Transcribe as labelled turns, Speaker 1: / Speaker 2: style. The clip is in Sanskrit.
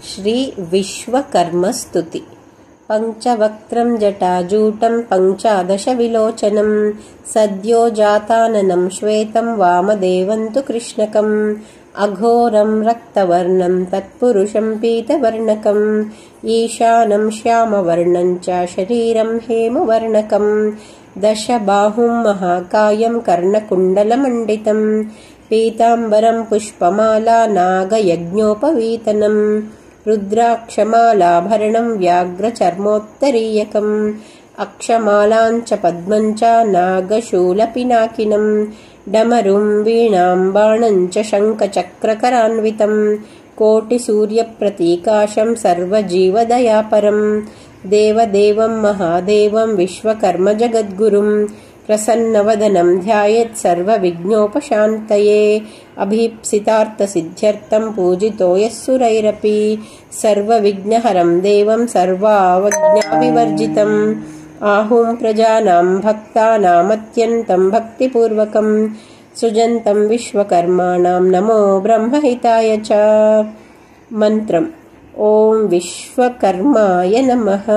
Speaker 1: श्री विश्वकर्मस्तुति। पंचवक्त्रं जटाजूटं पंचादशविलोचनं सद्यो जाताननं श्वेतं वामदेवं तु कृष्णकम् अघोरं रक्तवर्णं तत्पुरुषं पीतवर्णकम् ईशानं श्यामवर्णं च शरीरं हेमवर्णकम् दशबाहुं महाकायं कर्णकुण्डलमण्डितं पीताम्बरं पुष्पमाला नागयज्ञोपवीतनं रुद्राक्षमालाभरणं व्याघ्रचर्मोत्तरीयकम् अक्षमालाञ्च पद्मञ्च नागशूलपिनाकिनं डमरुं वीणां बाणञ्च शङ्खचक्रकरान्वितं कोटिसूर्यप्रतीकाशं सर्वजीवदयापरं देवदेवं महादेवं विश्वकर्मजगद्गुरुं प्रसन्नवदनं ध्यायेत् सर्वविघ्नोपशान्तये अभीप्सितार्थसिद्ध्यर्थं पूजितो यः सुरैरपि सर्वविघ्नहरं देवं सर्वावज्ञाविवर्जितम् आहुं प्रजानां भक्तानामत्यन्तं भक्तिपूर्वकं सृजन्तं विश्वकर्माणां नमो ब्रह्महिताय च। मंत्रम् ओं विश्वकर्माय नमः।